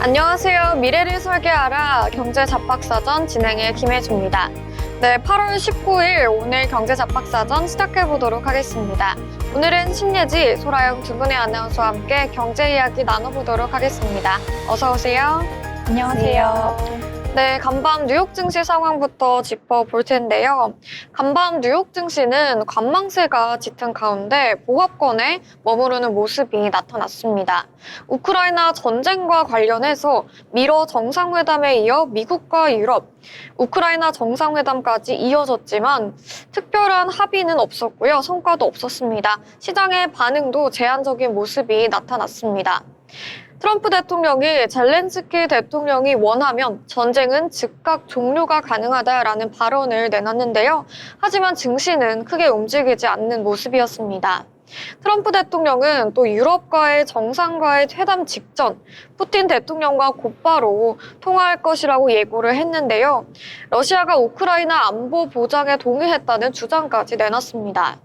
안녕하세요. 미래를 설계하라 경제 잡박사전 진행의 김혜주입니다. 네, 8월 19일 오늘 경제 잡박사전 시작해 보도록 하겠습니다. 오늘은 신예지, 소라영 두 분의 아나운서와 함께 경제 이야기 나눠보도록 하겠습니다. 어서 오세요. 안녕하세요. 네, 간밤 뉴욕 증시 상황부터 짚어볼 텐데요. 간밤 뉴욕 증시는 관망세가 짙은 가운데 보합권에 머무르는 모습이 나타났습니다. 우크라이나 전쟁과 관련해서 미러 정상회담에 이어 미국과 유럽, 우크라이나 정상회담까지 이어졌지만 특별한 합의는 없었고요. 성과도 없었습니다. 시장의 반응도 제한적인 모습이 나타났습니다. 트럼프 대통령이 젤렌스키 대통령이 원하면 전쟁은 즉각 종료가 가능하다라는 발언을 내놨는데요. 하지만 증시는 크게 움직이지 않는 모습이었습니다. 트럼프 대통령은 또 유럽과의 정상과의 회담 직전 푸틴 대통령과 곧바로 통화할 것이라고 예고를 했는데요. 러시아가 우크라이나 안보 보장에 동의했다는 주장까지 내놨습니다.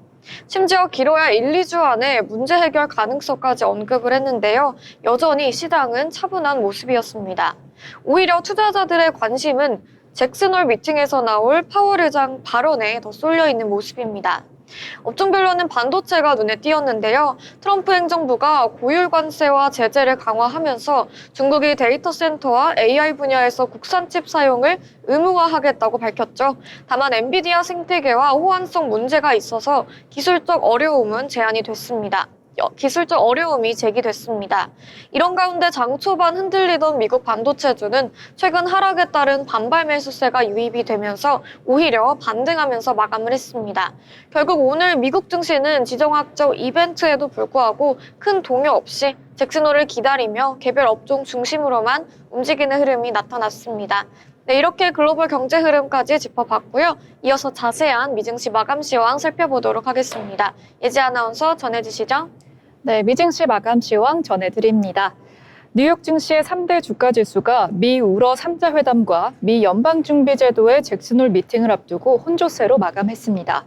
심지어 길어야 1, 2주 안에 문제 해결 가능성까지 언급을 했는데요. 여전히 시장은 차분한 모습이었습니다. 오히려 투자자들의 관심은 잭슨홀 미팅에서 나올 파월 의장 발언에 더 쏠려 있는 모습입니다. 업종별로는 반도체가 눈에 띄었는데요. 트럼프 행정부가 고율 관세와 제재를 강화하면서 중국이 데이터 센터와 AI 분야에서 국산 칩 사용을 의무화하겠다고 밝혔죠. 다만 엔비디아 생태계와 호환성 문제가 있어서 기술적 어려움이 제기됐습니다. 이런 가운데 장 초반 흔들리던 미국 반도체주는 최근 하락에 따른 반발 매수세가 유입이 되면서 오히려 반등하면서 마감을 했습니다. 결국 오늘 미국 증시는 지정학적 이벤트에도 불구하고 큰 동요 없이 잭슨홀을 기다리며 개별 업종 중심으로만 움직이는 흐름이 나타났습니다. 네, 이렇게 글로벌 경제 흐름까지 짚어봤고요. 이어서 자세한 미증시 마감 시황 살펴보도록 하겠습니다. 예지 아나운서 전해주시죠. 네, 미증시 마감 시황 전해드립니다. 뉴욕 증시의 3대 주가 지수가 미 우러 3자 회담과 미 연방준비제도의 잭슨홀 미팅을 앞두고 혼조세로 마감했습니다.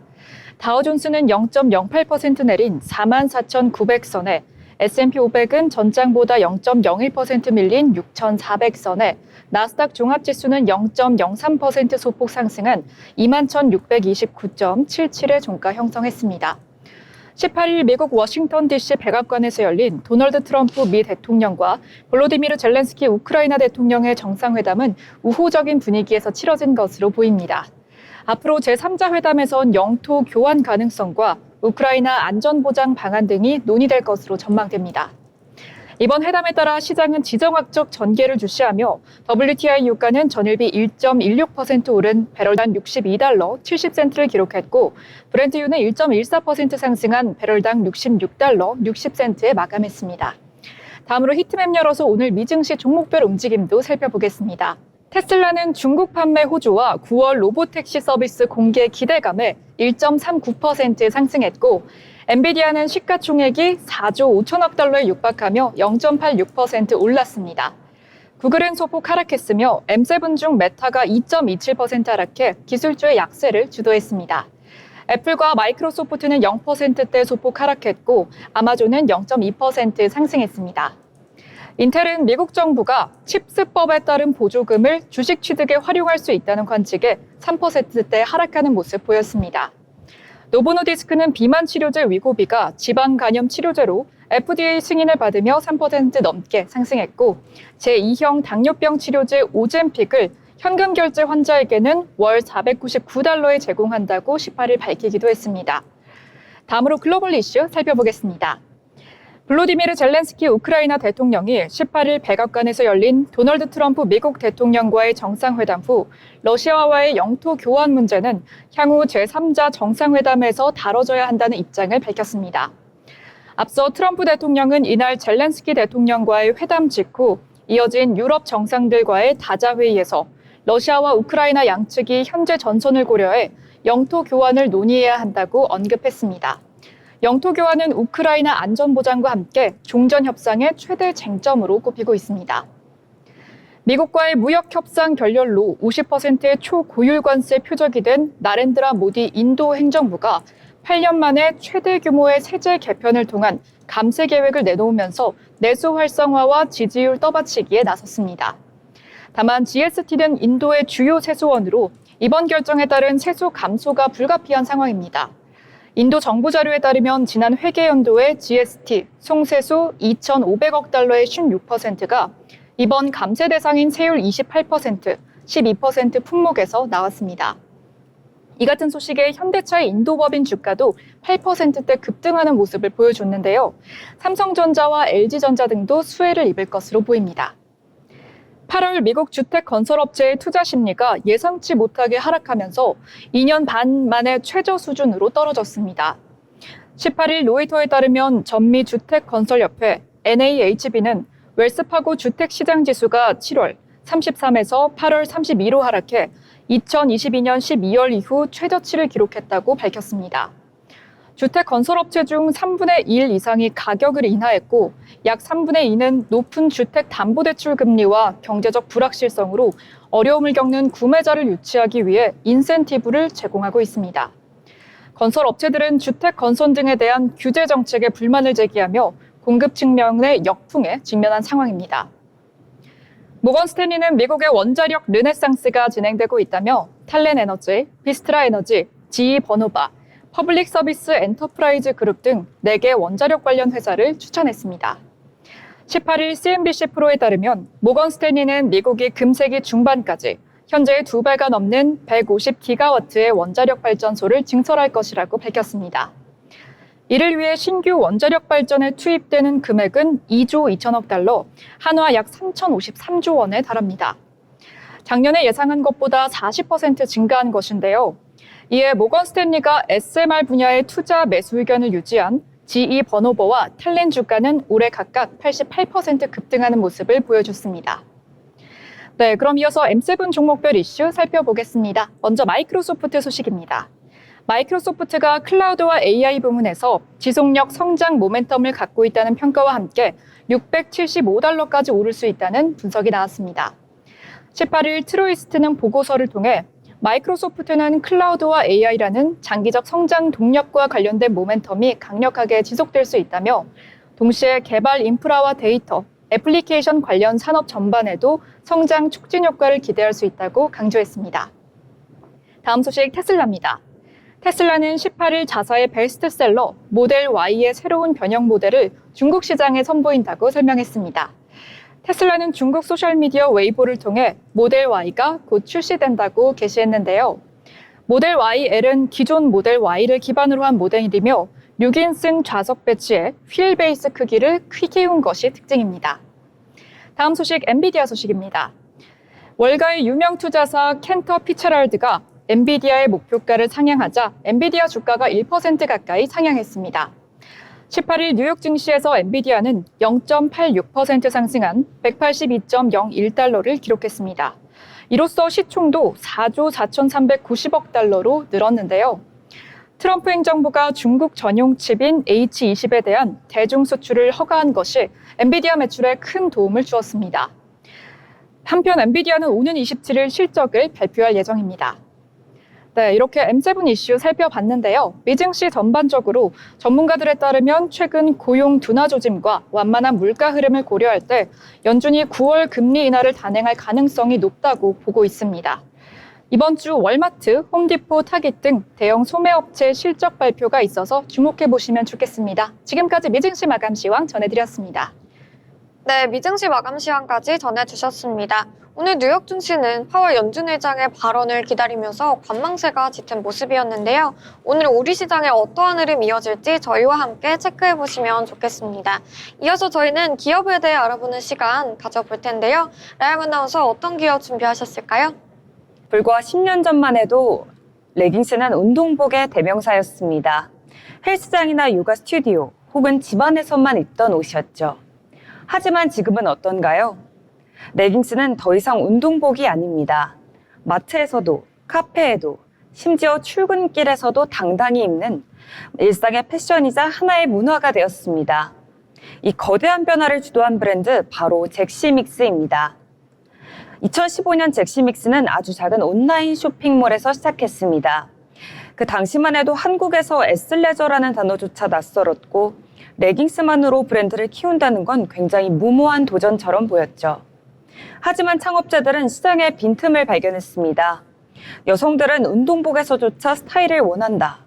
다우존스는 0.08% 내린 44,900선에, S&P 500은 전장보다 0.01% 밀린 6,400선에, 나스닥 종합지수는 0.03% 소폭 상승한 21,629.77의 종가 형성했습니다. 18일 미국 워싱턴 DC 백악관에서 열린 도널드 트럼프 미 대통령과 볼로디미르 젤렌스키 우크라이나 대통령의 정상회담은 우호적인 분위기에서 치러진 것으로 보입니다. 앞으로 제3자 회담에선 영토 교환 가능성과 우크라이나 안전보장 방안 등이 논의될 것으로 전망됩니다. 이번 회담에 따라 시장은 지정학적 전개를 주시하며 WTI 유가는 전일비 1.16% 오른 배럴당 62달러 70센트를 기록했고 브렌트유는 1.14% 상승한 배럴당 66달러 60센트에 마감했습니다. 다음으로 히트맵 열어서 오늘 미증시 종목별 움직임도 살펴보겠습니다. 테슬라는 중국 판매 호조와 9월 로보택시 서비스 공개 기대감에 1.39% 상승했고 엔비디아는 시가총액이 4조 5천억 달러에 육박하며 0.86% 올랐습니다. 구글은 소폭 하락했으며 M7 중 메타가 2.27% 하락해 기술주의 약세를 주도했습니다. 애플과 마이크로소프트는 0%대 소폭 하락했고 아마존은 0.2% 상승했습니다. 인텔은 미국 정부가 칩스법에 따른 보조금을 주식 취득에 활용할 수 있다는 관측에 3%대 하락하는 모습 보였습니다. 노보노디스크는 비만 치료제 위고비가 지방 간염 치료제로 FDA 승인을 받으며 3% 넘게 상승했고 제2형 당뇨병 치료제 오젬픽을 현금 결제 환자에게는 월 499달러에 제공한다고 18일 밝히기도 했습니다. 다음으로 글로벌 이슈 살펴보겠습니다. 볼로디미르 젤렌스키 우크라이나 대통령이 18일 백악관에서 열린 도널드 트럼프 미국 대통령과의 정상회담 후 러시아와의 영토 교환 문제는 향후 제3자 정상회담에서 다뤄져야 한다는 입장을 밝혔습니다. 앞서 트럼프 대통령은 이날 젤렌스키 대통령과의 회담 직후 이어진 유럽 정상들과의 다자회의에서 러시아와 우크라이나 양측이 현재 전선을 고려해 영토 교환을 논의해야 한다고 언급했습니다. 영토 교환은 우크라이나 안전보장과 함께 종전 협상의 최대 쟁점으로 꼽히고 있습니다. 미국과의 무역 협상 결렬로 50%의 초고율 관세 표적이 된 나렌드라 모디 인도 행정부가 8년 만에 최대 규모의 세제 개편을 통한 감세 계획을 내놓으면서 내수 활성화와 지지율 떠받치기에 나섰습니다. 다만 GST는 인도의 주요 세수원으로 이번 결정에 따른 세수 감소가 불가피한 상황입니다. 인도 정부 자료에 따르면 지난 회계연도의 GST 총세수 2,500억 달러의 16%가 이번 감세 대상인 세율 28%, 12% 품목에서 나왔습니다. 이 같은 소식에 현대차의 인도법인 주가도 8%대 급등하는 모습을 보여줬는데요. 삼성전자와 LG전자 등도 수혜를 입을 것으로 보입니다. 8월 미국 주택건설업체의 투자 심리가 예상치 못하게 하락하면서 2년 반 만에 최저 수준으로 떨어졌습니다. 18일 로이터에 따르면 전미주택건설협회 NAHB는 웰스파고 주택시장지수가 7월 33에서 8월 32로 하락해 2022년 12월 이후 최저치를 기록했다고 밝혔습니다. 주택건설업체 중 3분의 1 이상이 가격을 인하했고 약 3분의 2는 높은 주택담보대출 금리와 경제적 불확실성으로 어려움을 겪는 구매자를 유치하기 위해 인센티브를 제공하고 있습니다. 건설업체들은 주택건설 등에 대한 규제 정책에 불만을 제기하며 공급 측면의 역풍에 직면한 상황입니다. 모건 스탠리는 미국의 원자력 르네상스가 진행되고 있다며 탈렌에너지, 비스트라에너지, GE 버노바, 퍼블릭 서비스 엔터프라이즈 그룹 등 4개 원자력 관련 회사를 추천했습니다. 18일 CNBC 프로에 따르면 모건 스탠리는 미국이 금세기 중반까지 현재의 2배가 넘는 150기가와트의 원자력 발전소를 증설할 것이라고 밝혔습니다. 이를 위해 신규 원자력 발전에 투입되는 금액은 2조 2천억 달러, 한화 약 3,053조 원에 달합니다. 작년에 예상한 것보다 40% 증가한 것인데요. 이에 모건 스탠리가 SMR 분야의 투자 매수 의견을 유지한 GE 버노버와 탈렌 주가는 올해 각각 88% 급등하는 모습을 보여줬습니다. 네, 그럼 이어서 M7 종목별 이슈 살펴보겠습니다. 먼저 마이크로소프트 소식입니다. 마이크로소프트가 클라우드와 AI 부문에서 지속력 성장 모멘텀을 갖고 있다는 평가와 함께 675달러까지 오를 수 있다는 분석이 나왔습니다. 18일 트루이스트는 보고서를 통해 마이크로소프트는 클라우드와 AI라는 장기적 성장 동력과 관련된 모멘텀이 강력하게 지속될 수 있다며 동시에 개발 인프라와 데이터, 애플리케이션 관련 산업 전반에도 성장 촉진 효과를 기대할 수 있다고 강조했습니다. 다음 소식 테슬라입니다. 테슬라는 18일 자사의 베스트셀러 모델 Y의 새로운 변형 모델을 중국 시장에 선보인다고 설명했습니다. 테슬라는 중국 소셜미디어 웨이보를 통해 모델 Y가 곧 출시된다고 게시했는데요. 모델 YL은 기존 모델 Y를 기반으로 한 모델이며 6인승 좌석 배치에 휠 베이스 크기를 키운 것이 특징입니다. 다음 소식 엔비디아 소식입니다. 월가의 유명 투자사 캔터 피처랄드가 엔비디아의 목표가를 상향하자 엔비디아 주가가 1% 가까이 상향했습니다. 18일 뉴욕 증시에서 엔비디아는 0.86% 상승한 182.01달러를 기록했습니다. 이로써 시총도 4조 4,390억 달러로 늘었는데요. 트럼프 행정부가 중국 전용 칩인 H20에 대한 대중 수출을 허가한 것이 엔비디아 매출에 큰 도움을 주었습니다. 한편 엔비디아는 오는 27일 실적을 발표할 예정입니다. 네, 이렇게 M7 이슈 살펴봤는데요. 미증시 전반적으로 전문가들에 따르면 최근 고용 둔화 조짐과 완만한 물가 흐름을 고려할 때 연준이 9월 금리 인하를 단행할 가능성이 높다고 보고 있습니다. 이번 주 월마트, 홈디포, 타깃 등 대형 소매업체 실적 발표가 있어서 주목해 보시면 좋겠습니다. 지금까지 미증시 마감 시황 전해드렸습니다. 네, 미증시 마감 시황까지 전해주셨습니다. 오늘 뉴욕 증시는 파월 연준 의장의 발언을 기다리면서 관망세가 짙은 모습이었는데요. 오늘 우리 시장에 어떠한 흐름이 이어질지 저희와 함께 체크해보시면 좋겠습니다. 이어서 저희는 기업에 대해 알아보는 시간 가져볼 텐데요. 라임 아나운서 어떤 기업 준비하셨을까요? 불과 10년 전만 해도 레깅스는 운동복의 대명사였습니다. 헬스장이나 요가 스튜디오 혹은 집안에서만 입던 옷이었죠. 하지만 지금은 어떤가요? 레깅스는 더 이상 운동복이 아닙니다. 마트에서도, 카페에도, 심지어 출근길에서도 당당히 입는 일상의 패션이자 하나의 문화가 되었습니다. 이 거대한 변화를 주도한 브랜드 바로 잭시믹스입니다. 2015년 잭시믹스는 아주 작은 온라인 쇼핑몰에서 시작했습니다. 그 당시만 해도 한국에서 애슬레저라는 단어조차 낯설었고 레깅스만으로 브랜드를 키운다는 건 굉장히 무모한 도전처럼 보였죠. 하지만 창업자들은 시장에 빈틈을 발견했습니다. 여성들은 운동복에서조차 스타일을 원한다.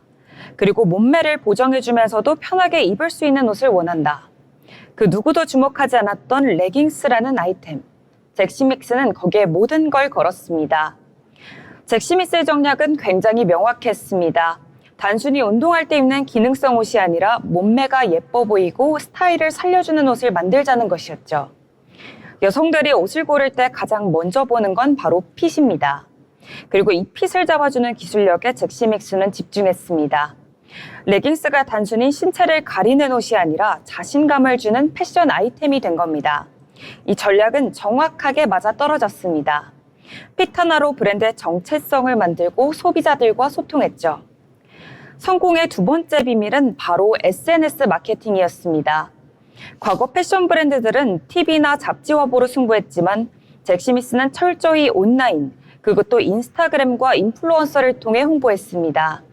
그리고 몸매를 보정해주면서도 편하게 입을 수 있는 옷을 원한다. 그 누구도 주목하지 않았던 레깅스라는 아이템. 잭시믹스는 거기에 모든 걸 걸었습니다. 잭시믹스의 전략은 굉장히 명확했습니다. 단순히 운동할 때 입는 기능성 옷이 아니라 몸매가 예뻐 보이고 스타일을 살려주는 옷을 만들자는 것이었죠. 여성들이 옷을 고를 때 가장 먼저 보는 건 바로 핏입니다. 그리고 이 핏을 잡아주는 기술력에 잭시믹스는 집중했습니다. 레깅스가 단순히 신체를 가리는 옷이 아니라 자신감을 주는 패션 아이템이 된 겁니다. 이 전략은 정확하게 맞아떨어졌습니다. 핏 하나로 브랜드의 정체성을 만들고 소비자들과 소통했죠. 성공의 두 번째 비밀은 바로 SNS 마케팅이었습니다. 과거 패션 브랜드들은 TV나 잡지 화보로 승부했지만 잭시미스는 철저히 온라인, 그것도 인스타그램과 인플루언서를 통해 홍보했습니다.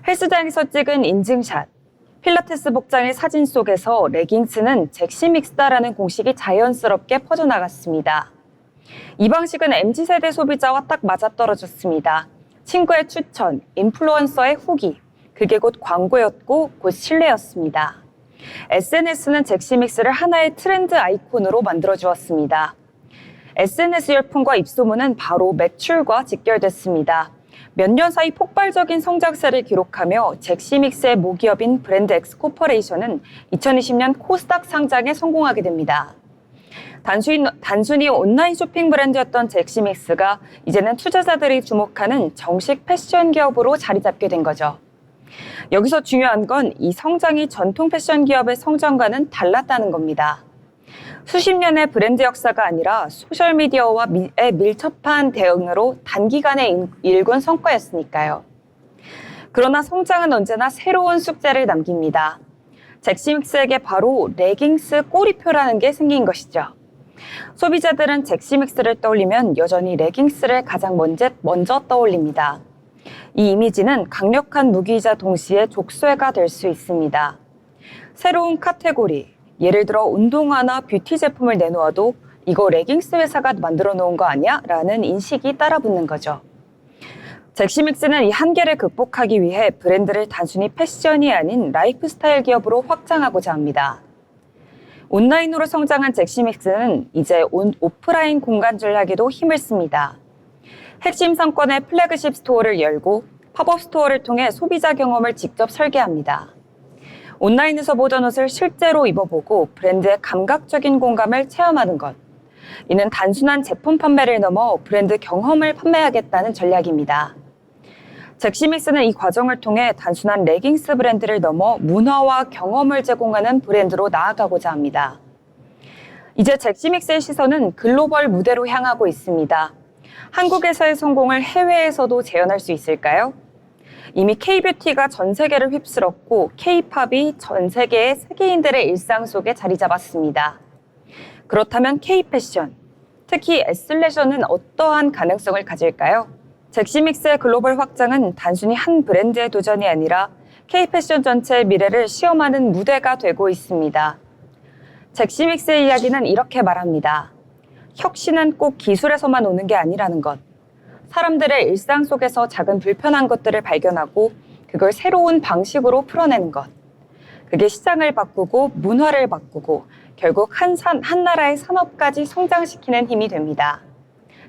헬스장에서 찍은 인증샷, 필라테스 복장의 사진 속에서 레깅스는 잭시믹스다라는 공식이 자연스럽게 퍼져나갔습니다. 이 방식은 MZ세대 소비자와 딱 맞아떨어졌습니다. 친구의 추천, 인플루언서의 후기, 그게 곧 광고였고 곧 신뢰였습니다. SNS는 잭시믹스를 하나의 트렌드 아이콘으로 만들어주었습니다. SNS 열풍과 입소문은 바로 매출과 직결됐습니다. 몇 년 사이 폭발적인 성장세를 기록하며 잭시믹스의 모기업인 브랜드 엑스코퍼레이션은 2020년 코스닥 상장에 성공하게 됩니다. 단순히 온라인 쇼핑 브랜드였던 잭시믹스가 이제는 투자자들이 주목하는 정식 패션 기업으로 자리 잡게 된 거죠. 여기서 중요한 건 이 성장이 전통 패션 기업의 성장과는 달랐다는 겁니다. 수십 년의 브랜드 역사가 아니라 소셜미디어와 밀접한 대응으로 단기간에 일군 성과였으니까요. 그러나 성장은 언제나 새로운 숙제를 남깁니다. 잭시믹스에게 바로 레깅스 꼬리표라는 게 생긴 것이죠. 소비자들은 잭시믹스를 떠올리면 여전히 레깅스를 가장 먼저 떠올립니다. 이 이미지는 강력한 무기이자 동시에 족쇄가 될 수 있습니다. 새로운 카테고리, 예를 들어 운동화나 뷰티 제품을 내놓아도 이거 레깅스 회사가 만들어 놓은 거 아니야? 라는 인식이 따라붙는 거죠. 잭시믹스는 이 한계를 극복하기 위해 브랜드를 단순히 패션이 아닌 라이프스타일 기업으로 확장하고자 합니다. 온라인으로 성장한 잭시믹스는 이제 오프라인 공간 전략에도 힘을 씁니다. 핵심 상권의 플래그십 스토어를 열고 팝업 스토어를 통해 소비자 경험을 직접 설계합니다. 온라인에서 보던 옷을 실제로 입어보고 브랜드의 감각적인 공감을 체험하는 것. 이는 단순한 제품 판매를 넘어 브랜드 경험을 판매하겠다는 전략입니다. 잭시믹스는 이 과정을 통해 단순한 레깅스 브랜드를 넘어 문화와 경험을 제공하는 브랜드로 나아가고자 합니다. 이제 잭시믹스의 시선은 글로벌 무대로 향하고 있습니다. 한국에서의 성공을 해외에서도 재현할 수 있을까요? 이미 K-뷰티가 전 세계를 휩쓸었고 K-팝이 전 세계의 세계인들의 일상 속에 자리 잡았습니다. 그렇다면 K-패션, 특히 애슬레저는 어떠한 가능성을 가질까요? 잭시믹스의 글로벌 확장은 단순히 한 브랜드의 도전이 아니라 K-패션 전체의 미래를 시험하는 무대가 되고 있습니다. 잭시믹스의 이야기는 이렇게 말합니다. 혁신은 꼭 기술에서만 오는 게 아니라는 것. 사람들의 일상 속에서 작은 불편한 것들을 발견하고 그걸 새로운 방식으로 풀어내는 것. 그게 시장을 바꾸고 문화를 바꾸고 결국 한 나라의 산업까지 성장시키는 힘이 됩니다.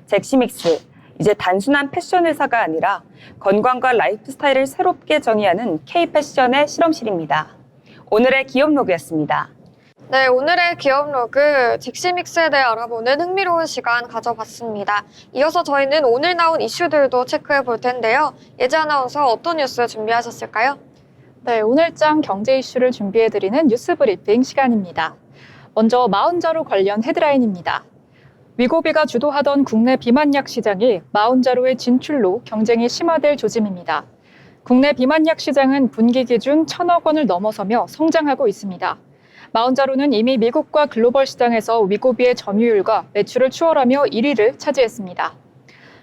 잭시믹스, 이제 단순한 패션 회사가 아니라 건강과 라이프 스타일을 새롭게 정의하는 K-패션의 실험실입니다. 오늘의 기업 로그였습니다. 네, 오늘의 기업 로그 잭시믹스에 대해 알아보는 흥미로운 시간 가져봤습니다. 이어서 저희는 오늘 나온 이슈들도 체크해 볼 텐데요. 예지 아나운서 어떤 뉴스 준비하셨을까요? 네, 오늘장 경제 이슈를 준비해드리는 뉴스 브리핑 시간입니다. 먼저 마운자로 관련 헤드라인입니다. 위고비가 주도하던 국내 비만약 시장이 마운자로의 진출로 경쟁이 심화될 조짐입니다. 국내 비만약 시장은 분기 기준 1,000억 원을 넘어서며 성장하고 있습니다. 마운자로는 이미 미국과 글로벌 시장에서 위고비의 점유율과 매출을 추월하며 1위를 차지했습니다.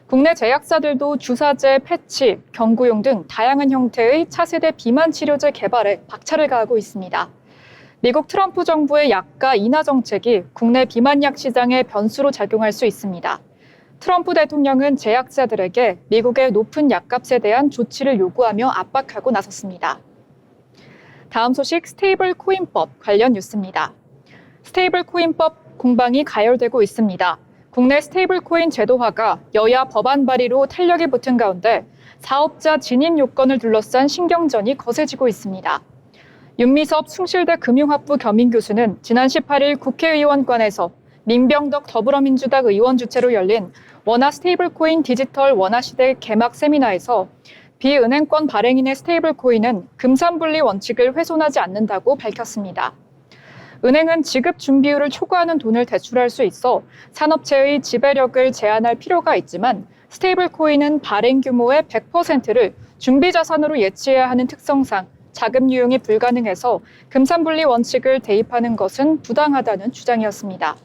국내 제약사들도 주사제, 패치, 경구용 등 다양한 형태의 차세대 비만 치료제 개발에 박차를 가하고 있습니다. 미국 트럼프 정부의 약가 인하 정책이 국내 비만약 시장에 변수로 작용할 수 있습니다. 트럼프 대통령은 제약사들에게 미국의 높은 약값에 대한 조치를 요구하며 압박하고 나섰습니다. 다음 소식 스테이블 코인법 관련 뉴스입니다. 스테이블 코인법 공방이 가열되고 있습니다. 국내 스테이블 코인 제도화가 여야 법안 발의로 탄력이 붙은 가운데 사업자 진입 요건을 둘러싼 신경전이 거세지고 있습니다. 윤미섭 숭실대 금융학부 겸임교수는 지난 18일 국회의원관에서 민병덕 더불어민주당 의원 주최로 열린 원화 스테이블코인 디지털 원화시대 개막 세미나에서 비은행권 발행인의 스테이블코인은 금산분리 원칙을 훼손하지 않는다고 밝혔습니다. 은행은 지급 준비율을 초과하는 돈을 대출할 수 있어 산업체의 지배력을 제한할 필요가 있지만 스테이블코인은 발행 규모의 100%를 준비자산으로 예치해야 하는 특성상 자금 유용이 불가능해서 금산분리 원칙을 대입하는 것은 부당하다는 주장이었습니다.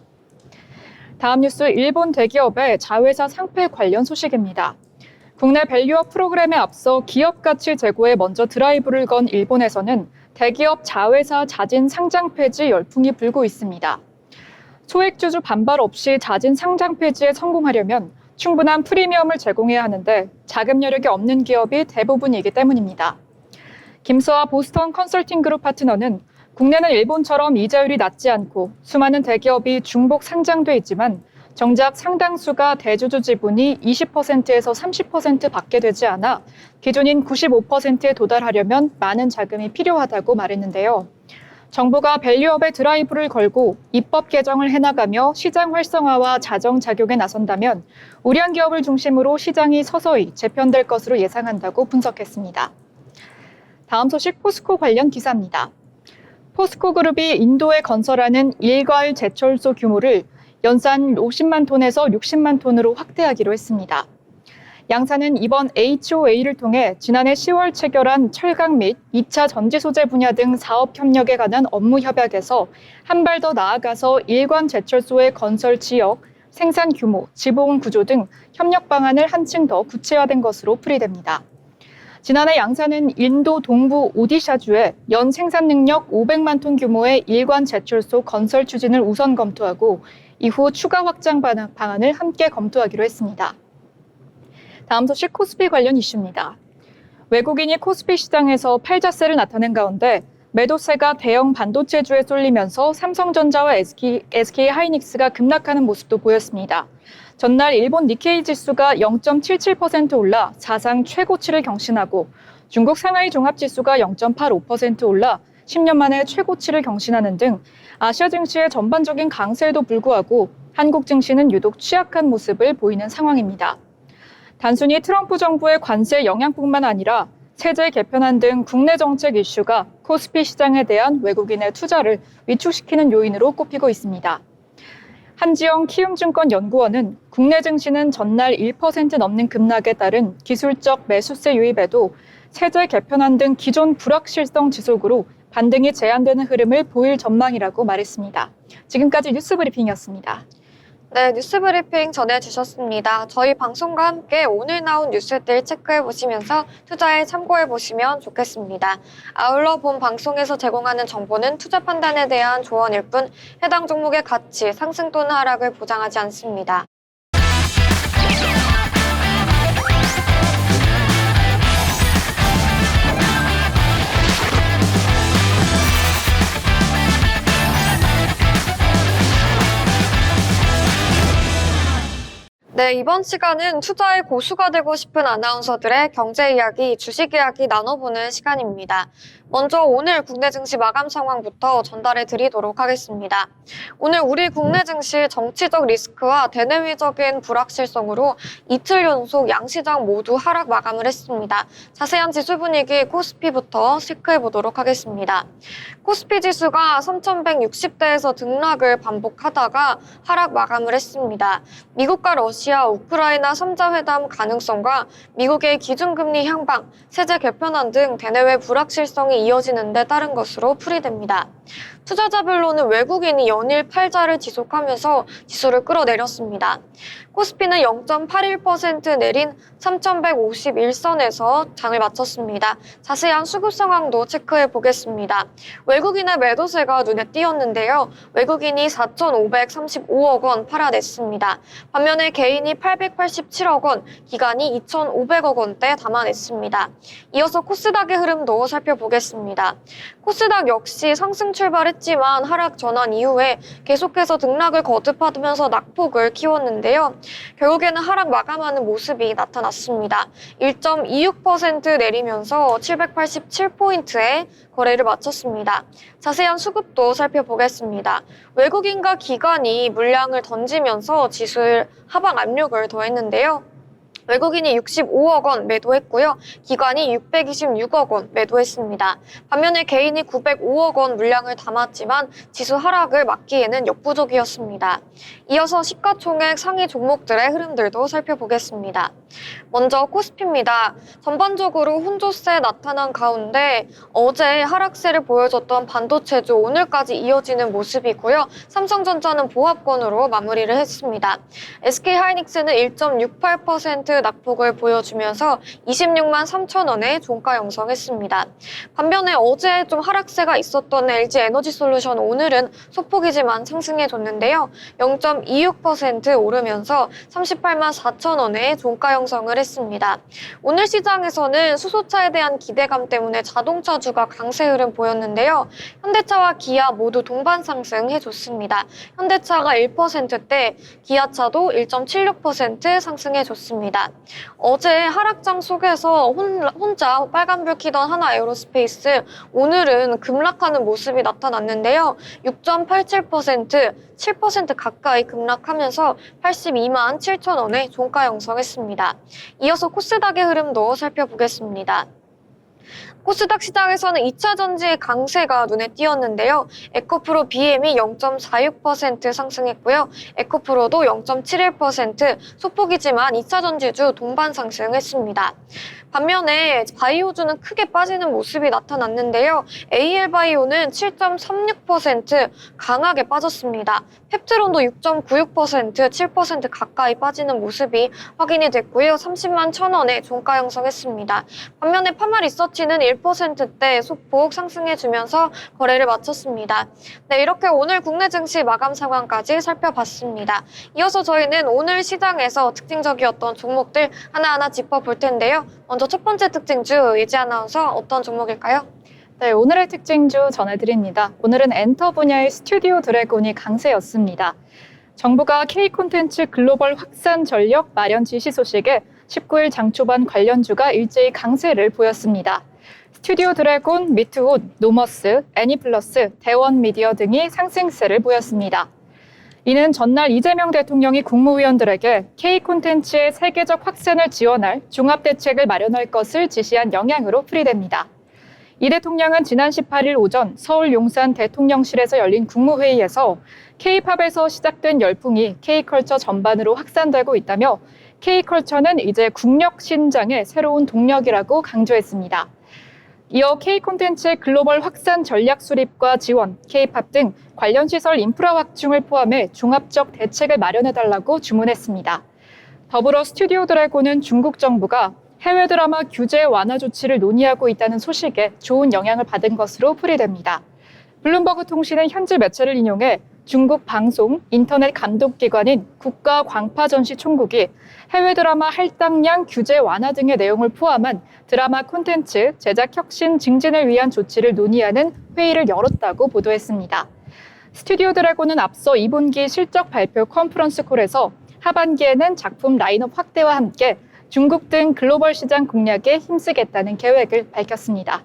다음 뉴스 일본 대기업의 자회사 상폐 관련 소식입니다. 국내 밸류업 프로그램에 앞서 기업 가치 제고에 먼저 드라이브를 건 일본에서는 대기업 자회사 자진 상장 폐지 열풍이 불고 있습니다. 소액주주 반발 없이 자진 상장 폐지에 성공하려면 충분한 프리미엄을 제공해야 하는데 자금 여력이 없는 기업이 대부분이기 때문입니다. 김서아 보스턴 컨설팅 그룹 파트너는 국내는 일본처럼 이자율이 낮지 않고 수많은 대기업이 중복 상장돼 있지만 정작 상당수가 대주주 지분이 20%에서 30% 밖에 되지 않아 기존인 95%에 도달하려면 많은 자금이 필요하다고 말했는데요. 정부가 밸류업에 드라이브를 걸고 입법 개정을 해나가며 시장 활성화와 자정작용에 나선다면 우량 기업을 중심으로 시장이 서서히 재편될 것으로 예상한다고 분석했습니다. 다음 소식 포스코 관련 기사입니다. 포스코 그룹이 인도에 건설하는 일괄 제철소 규모를 연산 50만 톤에서 60만 톤으로 확대하기로 했습니다. 양사는 이번 HOA를 통해 지난해 10월 체결한 철강 및 2차 전지 소재 분야 등 사업 협력에 관한 업무 협약에서 한 발 더 나아가서 일관 제철소의 건설 지역, 생산 규모, 지분 구조 등 협력 방안을 한층 더 구체화된 것으로 풀이됩니다. 지난해 양사는 인도 동부 오디샤주에 연 생산 능력 500만 톤 규모의 일관 제철소 건설 추진을 우선 검토하고 이후 추가 확장 방안을 함께 검토하기로 했습니다. 다음 소식 코스피 관련 이슈입니다. 외국인이 코스피 시장에서 팔자세를 나타낸 가운데 매도세가 대형 반도체주에 쏠리면서 삼성전자와 SK 하이닉스가 급락하는 모습도 보였습니다. 전날 일본 니케이 지수가 0.77% 올라 사상 최고치를 경신하고 중국 상하이 종합지수가 0.85% 올라 10년 만에 최고치를 경신하는 등 아시아 증시의 전반적인 강세에도 불구하고 한국 증시는 유독 취약한 모습을 보이는 상황입니다. 단순히 트럼프 정부의 관세 영향뿐만 아니라 세제 개편안 등 국내 정책 이슈가 코스피 시장에 대한 외국인의 투자를 위축시키는 요인으로 꼽히고 있습니다. 한지영 키움증권 연구원은 국내 증시는 전날 1% 넘는 급락에 따른 기술적 매수세 유입에도 세제 개편안 등 기존 불확실성 지속으로 반등이 제한되는 흐름을 보일 전망이라고 말했습니다. 지금까지 뉴스브리핑이었습니다. 네, 뉴스브리핑 전해주셨습니다. 저희 방송과 함께 오늘 나온 뉴스들 체크해보시면서 투자에 참고해보시면 좋겠습니다. 아울러 본 방송에서 제공하는 정보는 투자 판단에 대한 조언일 뿐 해당 종목의 가치, 상승 또는 하락을 보장하지 않습니다. 네, 이번 시간은 투자의 고수가 되고 싶은 아나운서들의 경제 이야기, 주식 이야기 나눠보는 시간입니다. 먼저 오늘 국내 증시 마감 상황부터 전달해 드리도록 하겠습니다. 오늘 우리 국내 증시 정치적 리스크와 대내외적인 불확실성으로 이틀 연속 양시장 모두 하락 마감을 했습니다. 자세한 지수 분위기 코스피부터 체크해 보도록 하겠습니다. 코스피 지수가 3,160대에서 등락을 반복하다가 하락 마감을 했습니다. 미국과 러시아, 우크라이나 3자 회담 가능성과 미국의 기준금리 향방, 세제 개편안 등 대내외 불확실성이 상승이 이어지는 데 따른 것으로 풀이됩니다. 투자자별로는 외국인이 연일 팔자를 지속하면서 지수를 끌어내렸습니다. 코스피는 0.81% 내린 3,151선에서 장을 마쳤습니다. 자세한 수급 상황도 체크해 보겠습니다. 외국인의 매도세가 눈에 띄었는데요. 외국인이 4,535억 원 팔아냈습니다. 반면에 개인이 887억 원, 기관이 2,500억 원대 담아냈습니다. 이어서 코스닥의 흐름도 살펴보겠습니다. 코스닥 역시 상승 출발했지만 하락 전환 이후에 계속해서 등락을 거듭하면서 낙폭을 키웠는데요. 결국에는 하락 마감하는 모습이 나타났습니다. 1.26% 내리면서 787포인트에 거래를 마쳤습니다. 자세한 수급도 살펴보겠습니다. 외국인과 기관이 물량을 던지면서 지수의 하방 압력을 더했는데요. 외국인이 65억 원 매도했고요. 기관이 626억 원 매도했습니다. 반면에 개인이 905억 원 물량을 담았지만 지수 하락을 막기에는 역부족이었습니다. 이어서 시가총액 상위 종목들의 흐름들도 살펴보겠습니다. 먼저 코스피입니다. 전반적으로 혼조세 나타난 가운데 어제 하락세를 보여줬던 반도체주 오늘까지 이어지는 모습이고요. 삼성전자는 보합권으로 마무리를 했습니다. SK하이닉스는 1.68% 낙폭을 보여주면서 26만 3천 원의 종가 형성했습니다. 반면에 어제 좀 하락세가 있었던 LG에너지솔루션 오늘은 소폭이지만 상승해줬는데요. 0.26% 오르면서 38만 4천 원의 종가 형성을 했습니다. 오늘 시장에서는 수소차에 대한 기대감 때문에 자동차주가 강세 흐름 보였는데요. 현대차와 기아 모두 동반 상승해줬습니다. 현대차가 1%대, 기아차도 1.76% 상승해줬습니다. 어제 하락장 속에서 혼자 빨간불 켜던 하나에어로스페이스 오늘은 급락하는 모습이 나타났는데요. 6.87%, 7% 가까이 급락하면서 82만 7천 원의 종가 형성했습니다. 이어서 코스닥의 흐름도 살펴보겠습니다. 코스닥 시장에서는 2차 전지의 강세가 눈에 띄었는데요. 에코프로 BM이 0.46% 상승했고요. 에코프로도 0.71%, 소폭이지만 2차 전지주 동반 상승했습니다. 반면에 바이오주는 크게 빠지는 모습이 나타났는데요. AL바이오는 7.36% 강하게 빠졌습니다. 펩트론도 6.96%, 7% 가까이 빠지는 모습이 확인이 됐고요. 30만 1천 원의 종가 형성했습니다. 반면에 파마리서치는 1%대 소폭 상승해주면서 거래를 마쳤습니다. 네, 이렇게 오늘 국내 증시 마감 상황까지 살펴봤습니다. 이어서 저희는 오늘 시장에서 특징적이었던 종목들 하나하나 짚어볼 텐데요. 먼저 첫 번째 특징주 이지 아나운서 어떤 종목일까요? 네, 오늘의 특징주 전해드립니다. 오늘은 엔터 분야의 스튜디오 드래곤이 강세였습니다. 정부가 K콘텐츠 글로벌 확산 전력 마련 지시 소식에 19일 장초반 관련주가 일제히 강세를 보였습니다. 스튜디오 드래곤, 미트온, 노머스, 애니플러스, 대원미디어 등이 상승세를 보였습니다. 이는 전날 이재명 대통령이 국무위원들에게 K콘텐츠의 세계적 확산을 지원할 종합대책을 마련할 것을 지시한 영향으로 풀이됩니다. 이 대통령은 지난 18일 오전 서울 용산 대통령실에서 열린 국무회의에서 K-팝에서 시작된 열풍이 K컬처 전반으로 확산되고 있다며 K컬처는 이제 국력 신장의 새로운 동력이라고 강조했습니다. 이어 K콘텐츠의 글로벌 확산 전략 수립과 지원, K-팝 등 관련 시설 인프라 확충을 포함해 종합적 대책을 마련해달라고 주문했습니다. 더불어 스튜디오 드래곤은 중국 정부가 해외 드라마 규제 완화 조치를 논의하고 있다는 소식에 좋은 영향을 받은 것으로 풀이됩니다. 블룸버그 통신은 현지 매체를 인용해 중국 방송, 인터넷 감독기관인 국가광파전시총국이 해외 드라마 할당량 규제 완화 등의 내용을 포함한 드라마 콘텐츠 제작 혁신 증진을 위한 조치를 논의하는 회의를 열었다고 보도했습니다. 스튜디오 드래곤은 앞서 2분기 실적 발표 컨퍼런스 콜에서 하반기에는 작품 라인업 확대와 함께 중국 등 글로벌 시장 공략에 힘쓰겠다는 계획을 밝혔습니다.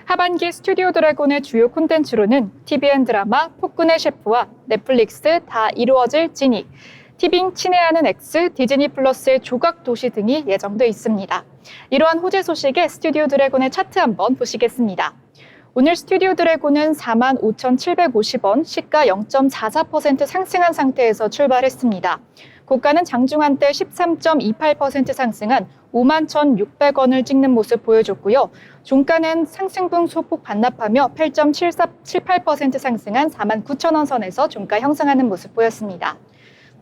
하반기 스튜디오 드래곤의 주요 콘텐츠로는 TVN 드라마 폭군의 셰프와 넷플릭스 다 이루어질 지니, 티빙 친애하는 X, 디즈니 플러스의 조각 도시 등이 예정돼 있습니다. 이러한 호재 소식에 스튜디오 드래곤의 차트 한번 보시겠습니다. 오늘 스튜디오 드래곤은 45,750원, 시가 0.44% 상승한 상태에서 출발했습니다. 고가는 장중 한때 13.28% 상승한 51,600원을 찍는 모습 보여줬고요. 종가는 상승분 소폭 반납하며 8.78% 상승한 49,000원 선에서 종가 형성하는 모습 보였습니다.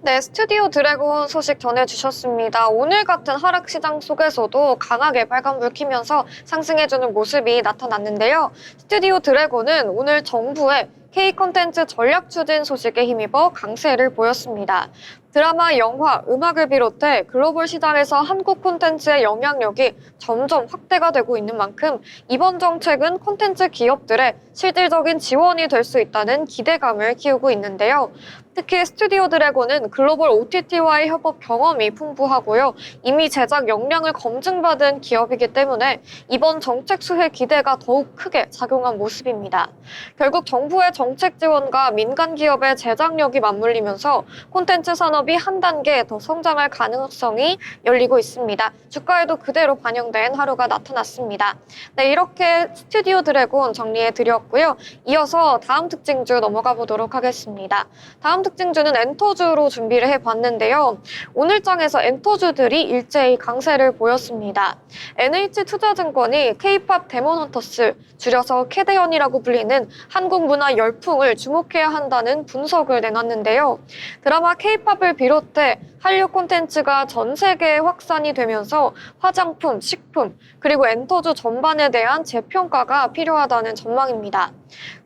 네, 스튜디오 드래곤 소식 전해주셨습니다. 오늘 같은 하락 시장 속에서도 강하게 빨간불 켜면서 상승해주는 모습이 나타났는데요. 스튜디오 드래곤은 오늘 정부의 K 콘텐츠 전략 추진 소식에 힘입어 강세를 보였습니다. 드라마, 영화, 음악을 비롯해 글로벌 시장에서 한국 콘텐츠의 영향력이 점점 확대가 되고 있는 만큼 이번 정책은 콘텐츠 기업들의 실질적인 지원이 될 수 있다는 기대감을 키우고 있는데요. 특히 스튜디오 드래곤은 글로벌 OTT와의 협업 경험이 풍부하고요. 이미 제작 역량을 검증받은 기업이기 때문에 이번 정책 수혜 기대가 더욱 크게 작용한 모습입니다. 결국 정부의 정책 지원과 민간 기업의 제작력이 맞물리면서 콘텐츠 산업이 한 단계 더 성장할 가능성이 열리고 있습니다. 주가에도 그대로 반영된 하루가 나타났습니다. 네, 이렇게 스튜디오 드래곤 정리해드렸고요. 이어서 다음 특징주 넘어가 보도록 하겠습니다. 다음 특징주는 엔터주로 준비를 해봤는데요. 오늘 장에서 엔터주들이 일제히 강세를 보였습니다. NH투자증권이 K-팝 데몬헌터스, 줄여서 캐대언이라고 불리는 한국 문화 열풍을 주목해야 한다는 분석을 내놨는데요. 드라마 K-팝을 비롯해 한류 콘텐츠가 전 세계에 확산이 되면서 화장품, 식품, 그리고 엔터주 전반에 대한 재평가가 필요하다는 전망입니다.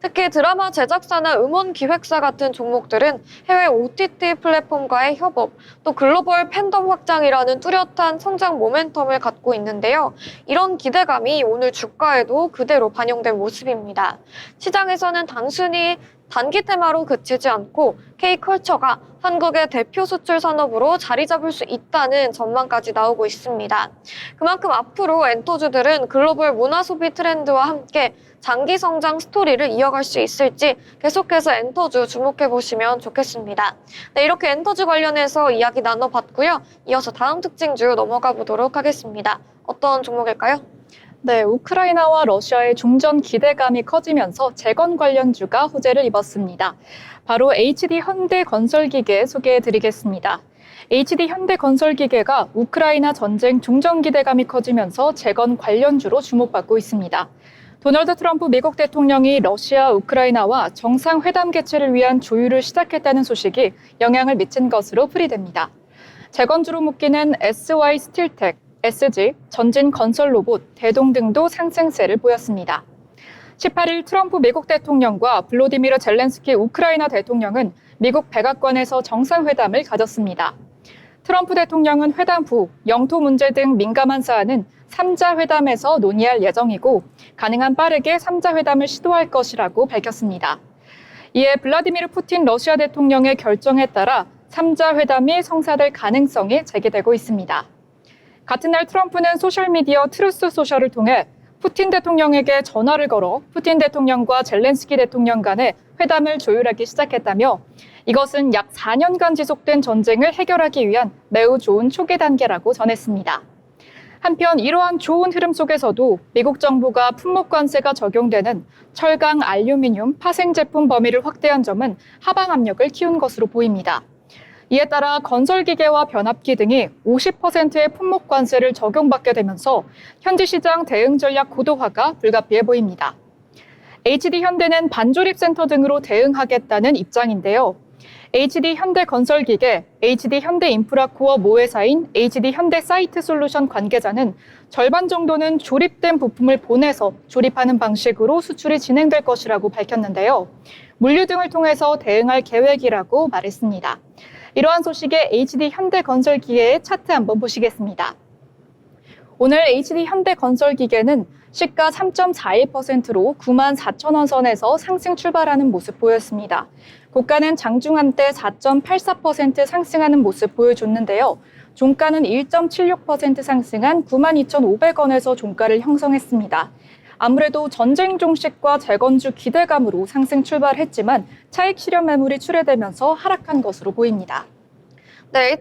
특히 드라마 제작사나 음원 기획사 같은 종목들은 해외 OTT 플랫폼과의 협업, 또 글로벌 팬덤 확장이라는 뚜렷한 성장 모멘텀을 갖고 있는데요. 이런 기대감이 오늘 주가에도 그대로 반영된 모습입니다. 시장에서는 단순히 단기 테마로 그치지 않고 K컬처가 한국의 대표 수출 산업으로 자리 잡을 수 있다는 전망까지 나오고 있습니다. 그만큼 앞으로 엔터주들은 글로벌 문화 소비 트렌드와 함께 장기 성장 스토리를 이어갈 수 있을지 계속해서 엔터주 주목해보시면 좋겠습니다. 네, 이렇게 엔터주 관련해서 이야기 나눠봤고요. 이어서 다음 특징주 넘어가 보도록 하겠습니다. 어떤 종목일까요? 네, 우크라이나와 러시아의 종전 기대감이 커지면서 재건 관련주가 호재를 입었습니다. 바로 HD 현대건설기계 소개해드리겠습니다. HD 현대건설기계가 우크라이나 전쟁 종전 기대감이 커지면서 재건 관련주로 주목받고 있습니다. 도널드 트럼프 미국 대통령이 러시아, 우크라이나와 정상회담 개최를 위한 조율을 시작했다는 소식이 영향을 미친 것으로 풀이됩니다. 재건주로 묶이는 SY 스틸텍, SG, 전진건설로봇, 대동 등도 상승세를 보였습니다. 18일 트럼프 미국 대통령과 블로디미르 젤렌스키 우크라이나 대통령은 미국 백악관에서 정상회담을 가졌습니다. 트럼프 대통령은 회담 후 영토 문제 등 민감한 사안은 3자 회담에서 논의할 예정이고 가능한 빠르게 3자 회담을 시도할 것이라고 밝혔습니다. 이에 블라디미르 푸틴 러시아 대통령의 결정에 따라 3자 회담이 성사될 가능성이 제기되고 있습니다. 같은 날 트럼프는 소셜미디어 트루스 소셜을 통해 푸틴 대통령에게 전화를 걸어 푸틴 대통령과 젤렌스키 대통령 간의 회담을 조율하기 시작했다며 이것은 약 4년간 지속된 전쟁을 해결하기 위한 매우 좋은 초기 단계라고 전했습니다. 한편 이러한 좋은 흐름 속에서도 미국 정부가 품목 관세가 적용되는 철강, 알루미늄, 파생 제품 범위를 확대한 점은 하방 압력을 키운 것으로 보입니다. 이에 따라 건설기계와 변압기 등이 50%의 품목 관세를 적용받게 되면서 현지 시장 대응 전략 고도화가 불가피해 보입니다. HD 현대는 반조립 센터 등으로 대응하겠다는 입장인데요. HD 현대건설기계, HD 현대인프라코어 모회사인 HD 현대사이트솔루션 관계자는 절반 정도는 조립된 부품을 보내서 조립하는 방식으로 수출이 진행될 것이라고 밝혔는데요. 물류 등을 통해서 대응할 계획이라고 말했습니다. 이러한 소식에 HD 현대건설기계의 차트 한번 보시겠습니다. 오늘 HD 현대건설기계는 시가 3.41%로 94,000원 선에서 상승 출발하는 모습 보였습니다. 고가는 장중한 때 4.84% 상승하는 모습 보여줬는데요. 종가는 1.76% 상승한 92,500원에서 종가를 형성했습니다. 아무래도 전쟁 종식과 재건주 기대감으로 상승 출발했지만 차익 실현 매물이 출회되면서 하락한 것으로 보입니다. 네,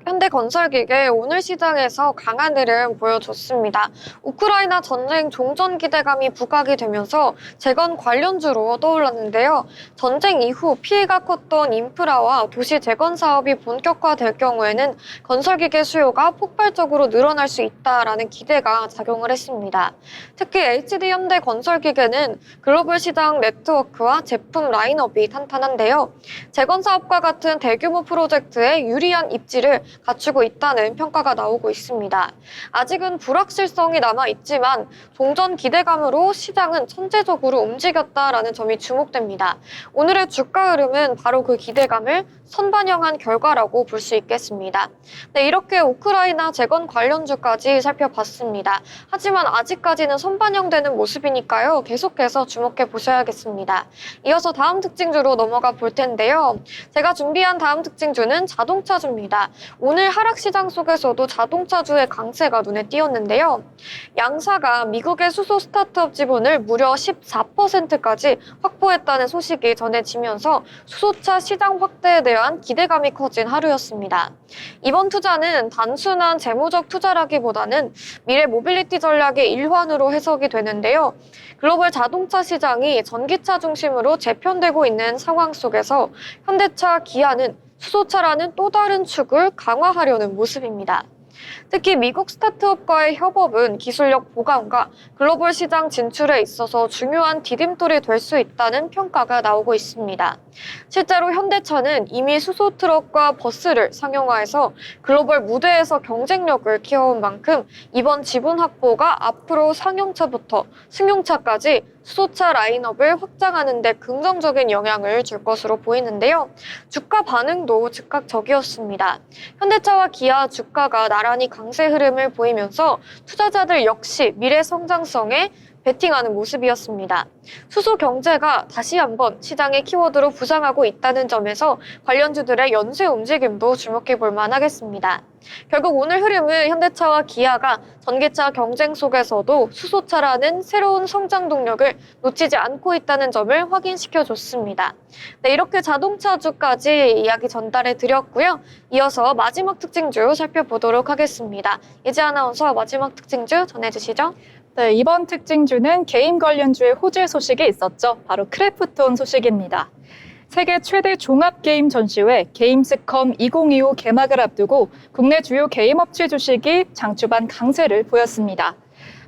현대건설기계 오늘 시장에서 강한 흐름 보여줬습니다. 우크라이나 전쟁 종전 기대감이 부각이 되면서 재건 관련주로 떠올랐는데요. 전쟁 이후 피해가 컸던 인프라와 도시 재건 사업이 본격화될 경우에는 건설기계 수요가 폭발적으로 늘어날 수 있다라는 기대가 작용을 했습니다. 특히 HD현대건설기계는 글로벌 시장 네트워크와 제품 라인업이 탄탄한데요. 재건 사업과 같은 대규모 프로젝트에 유리한 입지를 갖추고 있다는 평가가 나오고 있습니다. 아직은 불확실성이 남아있지만 종전 기대감으로 시장은 천재적으로 움직였다라는 점이 주목됩니다. 오늘의 주가 흐름은 바로 그 기대감을 선반영한 결과라고 볼 수 있겠습니다. 네, 이렇게 우크라이나 재건 관련주까지 살펴봤습니다. 하지만 아직까지는 선반영되는 모습이니까요. 계속해서 주목해 보셔야겠습니다. 이어서 다음 특징주로 넘어가 볼 텐데요. 제가 준비한 다음 특징주는 자동차주입니다. 오늘 하락시장 속에서도 자동차주의 강세가 눈에 띄었는데요. 양사가 미국의 수소 스타트업 지분을 무려 14%까지 확보했다는 소식이 전해지면서 수소차 시장 확대에 대한 기대감이 커진 하루였습니다. 이번 투자는 단순한 재무적 투자라기보다는 미래 모빌리티 전략의 일환으로 해석이 되는데요. 글로벌 자동차 시장이 전기차 중심으로 재편되고 있는 상황 속에서 현대차, 기아는 수소차라는 또 다른 축을 강화하려는 모습입니다. 특히 미국 스타트업과의 협업은 기술력 보강과 글로벌 시장 진출에 있어서 중요한 디딤돌이 될 수 있다는 평가가 나오고 있습니다. 실제로 현대차는 이미 수소 트럭과 버스를 상용화해서 글로벌 무대에서 경쟁력을 키워온 만큼 이번 지분 확보가 앞으로 상용차부터 승용차까지 수소차 라인업을 확장하는 데 긍정적인 영향을 줄 것으로 보이는데요. 주가 반응도 즉각적이었습니다. 현대차와 기아 주가가 나란히 강세 흐름을 보이면서 투자자들 역시 미래 성장성에 베팅하는 모습이었습니다. 수소 경제가 다시 한번 시장의 키워드로 부상하고 있다는 점에서 관련주들의 연쇄 움직임도 주목해 볼 만하겠습니다. 결국 오늘 흐름은 현대차와 기아가 전기차 경쟁 속에서도 수소차라는 새로운 성장 동력을 놓치지 않고 있다는 점을 확인시켜 줬습니다. 네, 이렇게 자동차주까지 이야기 전달해 드렸고요. 이어서 마지막 특징주 살펴보도록 하겠습니다. 이지 아나운서 마지막 특징주 전해주시죠. 네, 이번 특징주는 게임 관련주의 호재 소식이 있었죠. 바로 크래프톤 소식입니다. 세계 최대 종합게임 전시회 게임스컴 2025 개막을 앞두고 국내 주요 게임 업체 주식이 장초반 강세를 보였습니다.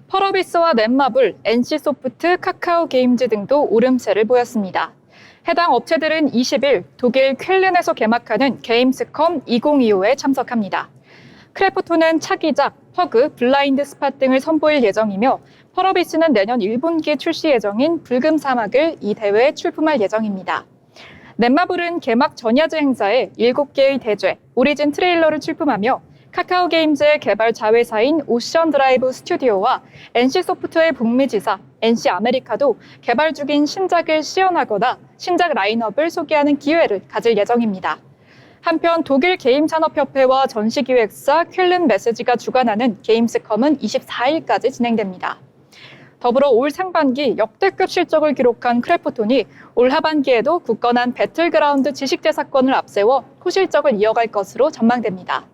펄어비스와 넷마블, NC소프트, 카카오게임즈 등도 오름세를 보였습니다. 해당 업체들은 20일 독일 쾰른에서 개막하는 게임스컴 2025에 참석합니다. 크래프톤은 차기작, 퍼그, 블라인드 스팟 등을 선보일 예정이며 펄어비스는 내년 1분기에 출시 예정인 불금 사막을 이 대회에 출품할 예정입니다. 넷마블은 개막 전야제 행사에 7개의 대죄, 오리진 트레일러를 출품하며 카카오게임즈의 개발 자회사인 오션 드라이브 스튜디오와 NC소프트의 북미 지사 NC아메리카도 개발 중인 신작을 시연하거나 신작 라인업을 소개하는 기회를 가질 예정입니다. 한편 독일 게임산업협회와 전시기획사 쾰른 메시지가 주관하는 게임스컴은 24일까지 진행됩니다. 더불어 올 상반기 역대급 실적을 기록한 크래프톤이 올 하반기에도 굳건한 배틀그라운드 지식재사건을 앞세워 호실적을 이어갈 것으로 전망됩니다.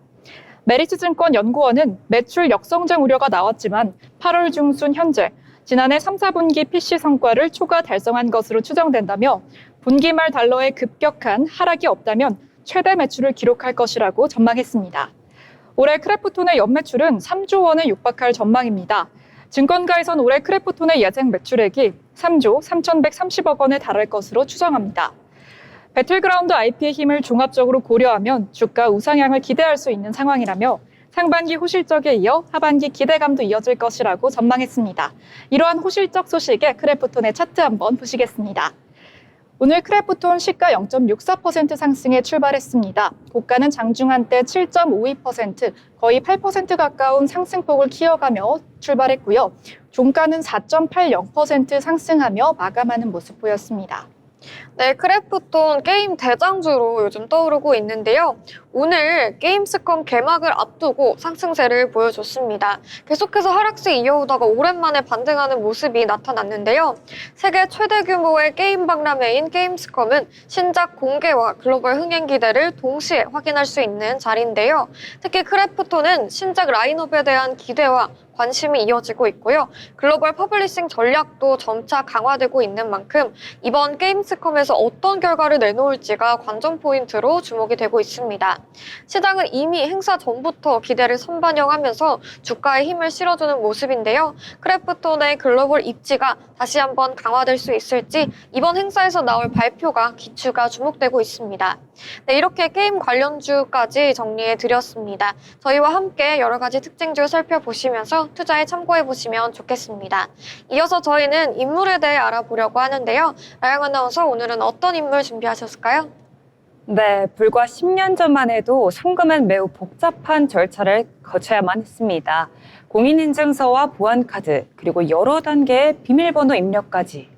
메리츠증권 연구원은 매출 역성장 우려가 나왔지만 8월 중순 현재 지난해 3, 4분기 PC 성과를 초과 달성한 것으로 추정된다며 분기 말 달러의 급격한 하락이 없다면 최대 매출을 기록할 것이라고 전망했습니다. 올해 크래프톤의 연매출은 3조 원에 육박할 전망입니다. 증권가에선 올해 크래프톤의 예상 매출액이 3조 3,130억 원에 달할 것으로 추정합니다. 배틀그라운드 IP의 힘을 종합적으로 고려하면 주가 우상향을 기대할 수 있는 상황이라며 상반기 호실적에 이어 하반기 기대감도 이어질 것이라고 전망했습니다. 이러한 호실적 소식에 크래프톤의 차트 한번 보시겠습니다. 오늘 크래프톤 시가 0.64% 상승에 출발했습니다. 고가는 장중 한때 7.52%, 거의 8% 가까운 상승폭을 키워가며 출발했고요. 종가는 4.80% 상승하며 마감하는 모습 보였습니다. 네, 크래프톤 게임 대장주로 요즘 떠오르고 있는데요. 오늘 게임스컴 개막을 앞두고 상승세를 보여줬습니다. 계속해서 하락세 이어오다가 오랜만에 반등하는 모습이 나타났는데요. 세계 최대 규모의 게임 박람회인 게임스컴은 신작 공개와 글로벌 흥행 기대를 동시에 확인할 수 있는 자리인데요. 특히 크래프톤은 신작 라인업에 대한 기대와 관심이 이어지고 있고요. 글로벌 퍼블리싱 전략도 점차 강화되고 있는 만큼 이번 게임스컴에서 어떤 결과를 내놓을지가 관전 포인트로 주목이 되고 있습니다. 시장은 이미 행사 전부터 기대를 선반영하면서 주가에 힘을 실어주는 모습인데요. 크래프톤의 글로벌 입지가 다시 한번 강화될 수 있을지 이번 행사에서 나올 발표가 기추가 주목되고 있습니다. 네, 이렇게 게임 관련주까지 정리해 드렸습니다. 저희와 함께 여러 가지 특징주 살펴보시면서 투자에 참고해 보시면 좋겠습니다. 이어서 저희는 인물에 대해 알아보려고 하는데요. 나영 아나운서, 오늘은 어떤 인물 준비하셨을까요? 네, 불과 10년 전만 해도 송금은 매우 복잡한 절차를 거쳐야만 했습니다. 공인인증서와 보안카드, 그리고 여러 단계의 비밀번호 입력까지.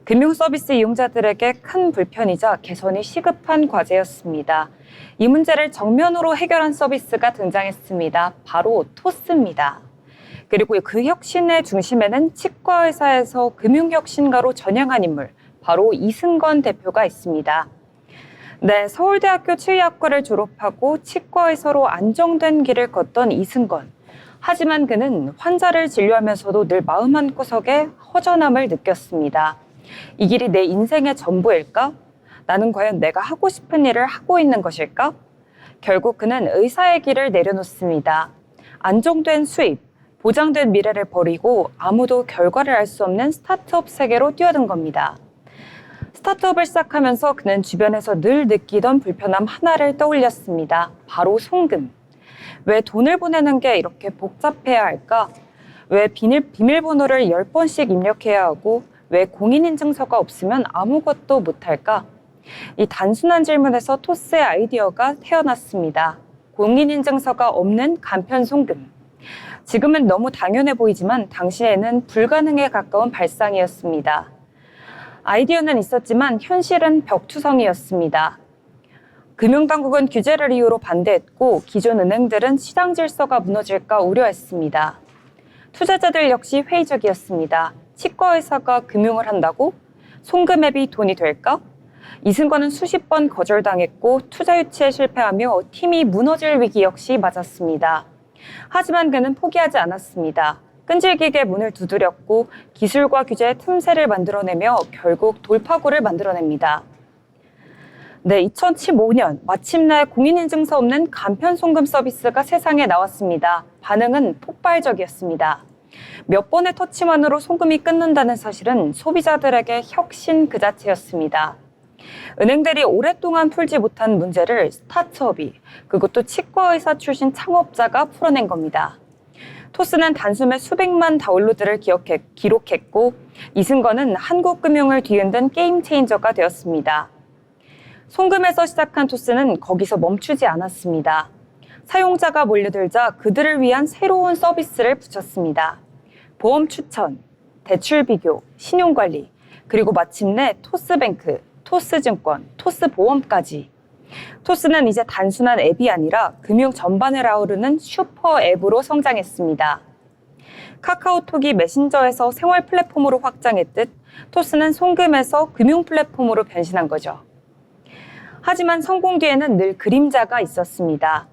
금융 서비스 이용자들에게 큰 불편이자 개선이 시급한 과제였습니다. 이 문제를 정면으로 해결한 서비스가 등장했습니다. 바로 토스입니다. 그리고 그 혁신의 중심에는 치과의사에서 금융혁신가로 전향한 인물, 바로 이승건 대표가 있습니다. 네, 서울대학교 치의학과를 졸업하고 치과의사로 안정된 길을 걷던 이승건. 하지만 그는 환자를 진료하면서도 늘 마음 한구석에 허전함을 느꼈습니다. 이 길이 내 인생의 전부일까? 나는 과연 내가 하고 싶은 일을 하고 있는 것일까? 결국 그는 의사의 길을 내려놓습니다. 안정된 수입, 보장된 미래를 버리고 아무도 결과를 알 수 없는 스타트업 세계로 뛰어든 겁니다. 스타트업을 시작하면서 그는 주변에서 늘 느끼던 불편함 하나를 떠올렸습니다. 바로 송금. 왜 돈을 보내는 게 이렇게 복잡해야 할까? 왜 비밀번호를 10번씩 입력해야 하고 왜 공인인증서가 없으면 아무것도 못할까? 이 단순한 질문에서 토스의 아이디어가 태어났습니다. 공인인증서가 없는 간편 송금. 지금은 너무 당연해 보이지만 당시에는 불가능에 가까운 발상이었습니다. 아이디어는 있었지만 현실은 벽투성이었습니다. 금융당국은 규제를 이유로 반대했고 기존 은행들은 시장 질서가 무너질까 우려했습니다. 투자자들 역시 회의적이었습니다. 치과의사가 금융을 한다고? 송금 앱이 돈이 될까? 이승건은 수십 번 거절당했고 투자 유치에 실패하며 팀이 무너질 위기 역시 맞았습니다. 하지만 그는 포기하지 않았습니다. 끈질기게 문을 두드렸고 기술과 규제의 틈새를 만들어내며 결국 돌파구를 만들어냅니다. 네, 2015년 마침내 공인인증서 없는 간편 송금 서비스가 세상에 나왔습니다. 반응은 폭발적이었습니다. 몇 번의 터치만으로 송금이 끊는다는 사실은 소비자들에게 혁신 그 자체였습니다. 은행들이 오랫동안 풀지 못한 문제를 스타트업이, 그것도 치과의사 출신 창업자가 풀어낸 겁니다. 토스는 단숨에 수백만 다운로드를 기록했고 이승건은 한국 금융을 뒤흔든 게임 체인저가 되었습니다. 송금에서 시작한 토스는 거기서 멈추지 않았습니다. 사용자가 몰려들자 그들을 위한 새로운 서비스를 붙였습니다. 보험 추천, 대출 비교, 신용관리, 그리고 마침내 토스뱅크, 토스증권, 토스보험까지. 토스는 이제 단순한 앱이 아니라 금융 전반을 아우르는 슈퍼 앱으로 성장했습니다. 카카오톡이 메신저에서 생활 플랫폼으로 확장했듯 토스는 송금에서 금융 플랫폼으로 변신한 거죠. 하지만 성공 뒤에는 늘 그림자가 있었습니다.